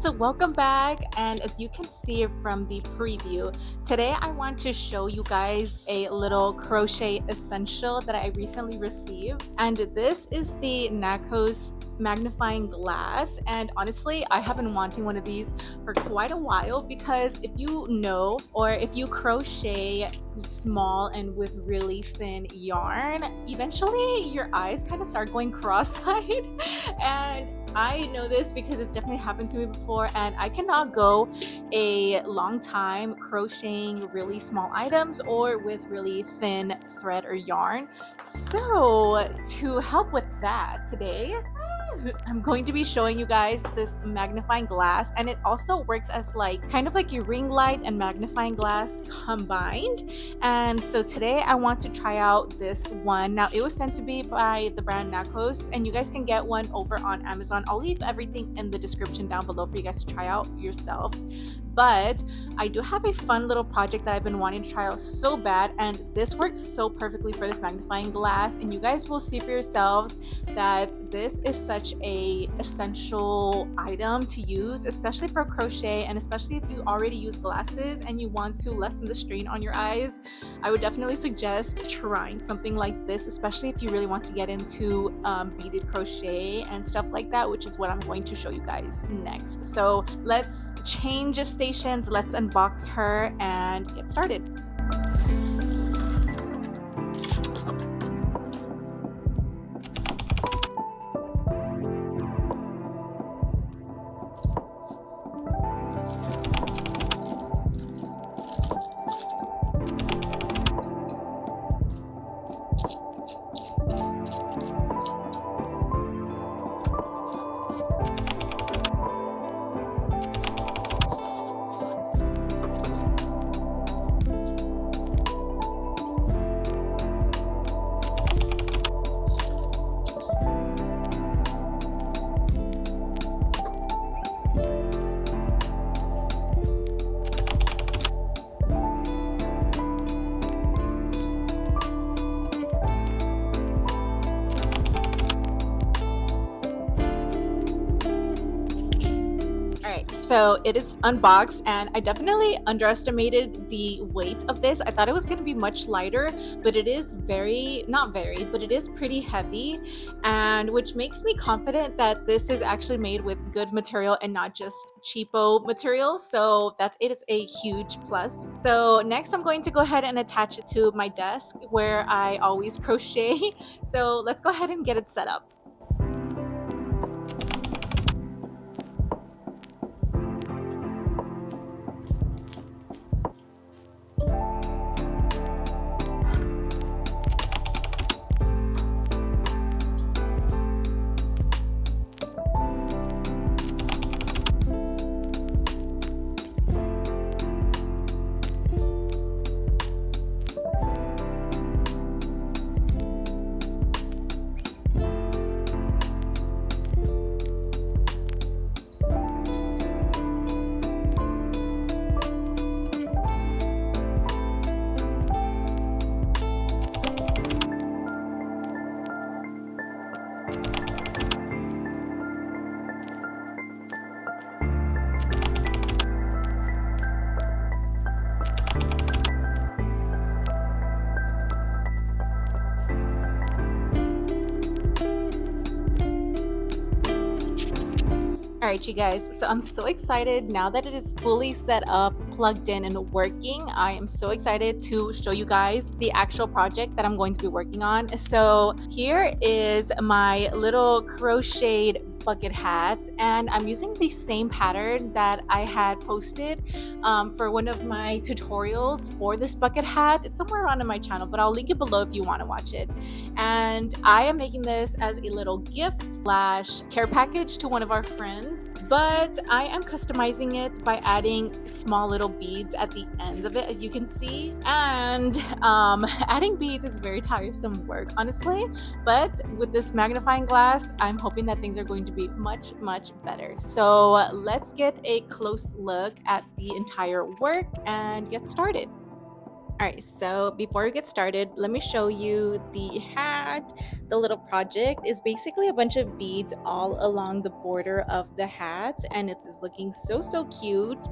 So welcome back, and as you can see from the preview, today I want to show you guys a little crochet essential that I recently received, and this is the Nakoos magnifying glass. And honestly, I have been wanting one of these for quite a while because if you know, or if you crochet small and with really thin yarn, eventually your eyes kind of start going cross-eyed. And I know this because it's definitely happened to me before, and I cannot go a long time crocheting really small items or with really thin thread or yarn. So to help with that today, I'm going to be showing you guys this magnifying glass, and it also works as like kind of like your ring light and magnifying glass combined. And so today I want to try out this one. Now it was sent to me by the brand Nakoos, and you guys can get one over on Amazon. I'll leave everything in the description down below for you guys to try out yourselves. But I do have a fun little project that I've been wanting to try out so bad, and this works so perfectly for this magnifying glass, and you guys will see for yourselves that this is such a essential item to use, especially for crochet, and especially if you already use glasses and you want to lessen the strain on your eyes. I would definitely suggest trying something like this, especially if you really want to get into beaded crochet and stuff like that, which is what I'm going to show you guys next. So let's change stations, let's unbox her and get started. So it is unboxed, and I definitely underestimated the weight of this. I thought it was going to be much lighter, but it is but it is pretty heavy, and which makes me confident that this is actually made with good material and not just cheapo material. So it is a huge plus. So next I'm going to go ahead and attach it to my desk where I always crochet. So let's go ahead and get it set up. All right, you guys, so I'm so excited now that it is fully set up, plugged in, and working. I am so excited to show you guys the actual project that I'm going to be working on. So here is my little crocheted bucket hat, and I'm using the same pattern that I had posted for one of my tutorials for this bucket hat. It's somewhere around on my channel, but I'll link it below if you want to watch it. And I am making this as a little gift / care package to one of our friends, but I am customizing it by adding small little beads at the ends of it, as you can see. And adding beads is very tiresome work, honestly, but with this magnifying glass, I'm hoping that things are going to be much better. So let's get a close look at the entire work and get started. Alright, so before we get started, let me show you the hat. The little project is basically a bunch of beads all along the border of the hat, and it is looking so cute.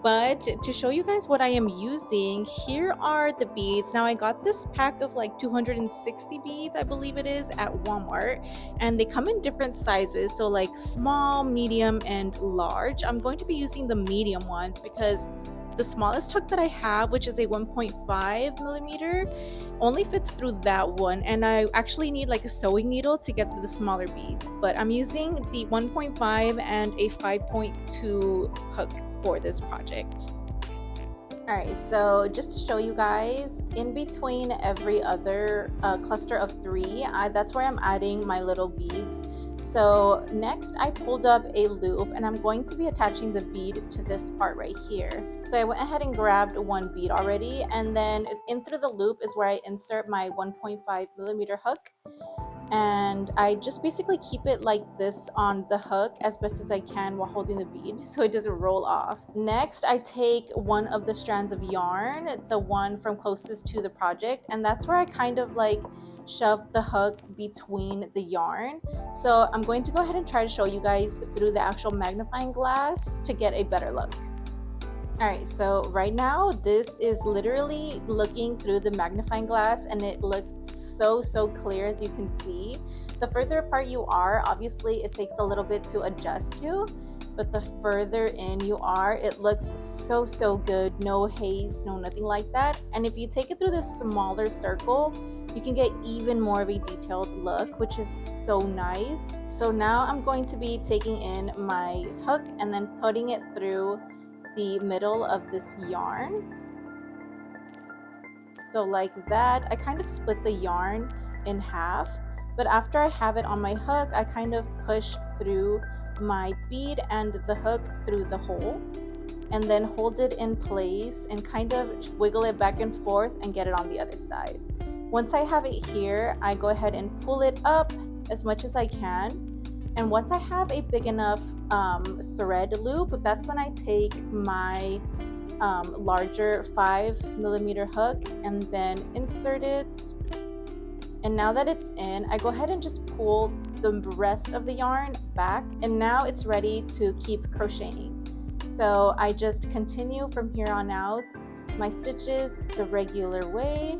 But to show you guys what I am using, here are the beads. Now I got this pack of like 260 beads, I believe it is, at Walmart, and they come in different sizes, so like small, medium, and large. I'm going to be using the medium ones because the smallest hook that I have, which is a 1.5 millimeter, only fits through that one, and I actually need like a sewing needle to get through the smaller beads. But I'm using the 1.5 and a 5.2 hook for this project. Alright, so just to show you guys, in between every other cluster of three, that's where I'm adding my little beads. So next I pulled up a loop and I'm going to be attaching the bead to this part right here. So I went ahead and grabbed one bead already, and then in through the loop is where I insert my 1.5 millimeter hook. And I just basically keep it like this on the hook as best as I can while holding the bead so it doesn't roll off. Next, I take one of the strands of yarn, the one from closest to the project, and that's where I kind of like shove the hook between the yarn. So I'm going to go ahead and try to show you guys through the actual magnifying glass to get a better look. Alright, so right now this is literally looking through the magnifying glass and it looks so clear, as you can see. The further apart you are, obviously it takes a little bit to adjust to, but the further in you are, it looks so good. No haze, no nothing like that. And if you take it through the smaller circle, you can get even more of a detailed look, which is so nice. So now I'm going to be taking in my hook and then putting it through the middle of this yarn. So like that, I kind of split the yarn in half, but after I have it on my hook, I kind of push through my bead and the hook through the hole, and then hold it in place and kind of wiggle it back and forth and get it on the other side. Once I have it here, I go ahead and pull it up as much as I can. And once I have a big enough thread loop, that's when I take my larger 5 millimeter hook and then insert it. And now that it's in, I go ahead and just pull the rest of the yarn back, and now it's ready to keep crocheting. So I just continue from here on out my stitches the regular way.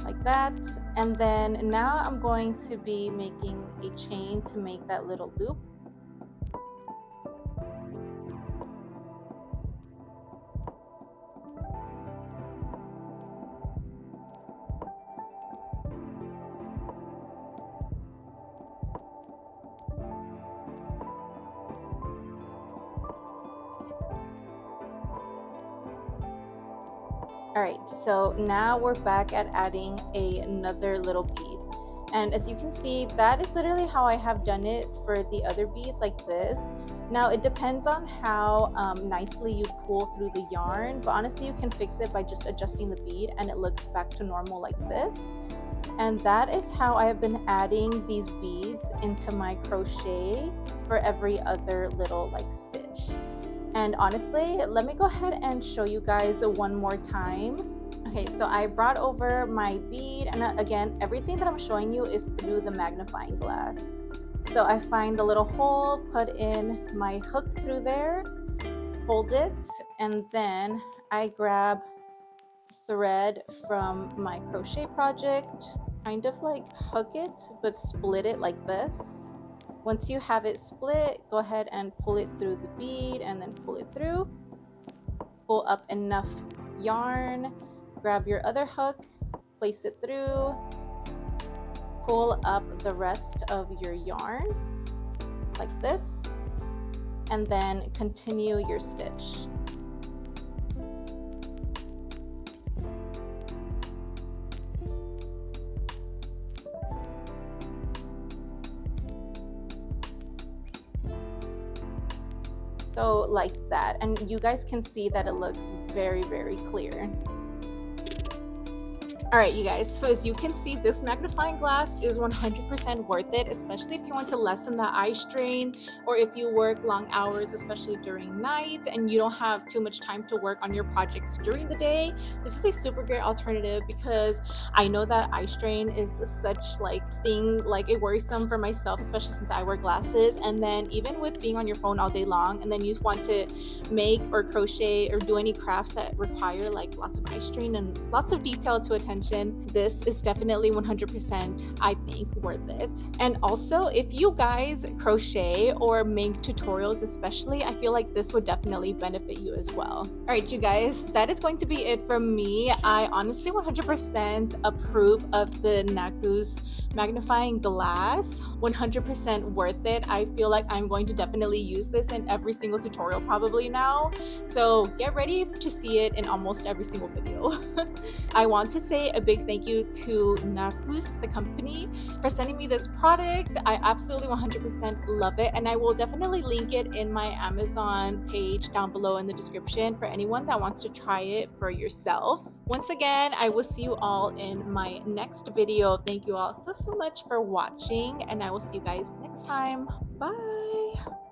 Like that, and then now I'm going to be making a chain to make that little loop. Alright, so now we're back at adding another little bead. And as you can see, that is literally how I have done it for the other beads, like this. Now it depends on how nicely you pull through the yarn, but honestly you can fix it by just adjusting the bead and it looks back to normal like this. And that is how I have been adding these beads into my crochet for every other little like stitch. And honestly, let me go ahead and show you guys one more time. Okay, so I brought over my bead, and again, everything that I'm showing you is through the magnifying glass. So I find the little hole, put in my hook through there, hold it, and then I grab thread from my crochet project, kind of like hook it, but split it like this. Once you have it split, go ahead and pull it through the bead and then pull it through. Pull up enough yarn, grab your other hook, place it through, pull up the rest of your yarn like this, and then continue your stitch. So like that, and you guys can see that it looks very clear. All right, you guys, so as you can see, this magnifying glass is 100% worth it, especially if you want to lessen the eye strain or if you work long hours, especially during night, and you don't have too much time to work on your projects during the day. This is a super great alternative because I know that eye strain is such like thing, like it worrisome for myself, especially since I wear glasses. And then even with being on your phone all day long, and then you want to make or crochet or do any crafts that require like lots of eye strain and lots of detail to attention, this is definitely 100%, I think, worth it. And also, if you guys crochet or make tutorials especially, I feel like this would definitely benefit you as well. All right, you guys, that is going to be it from me. I honestly 100% approve of the Nakoos magnifying glass. 100% worth it. I feel like I'm going to definitely use this in every single tutorial probably now, so get ready to see it in almost every single video. I want to say a big thank you to Nakoos, the company, for sending me this product. I absolutely 100% love it, and I will definitely link it in my Amazon page down below in the description for anyone that wants to try it for yourselves. Once again, I will see you all in my next video. Thank you all so much for watching, and I will see you guys next time. Bye.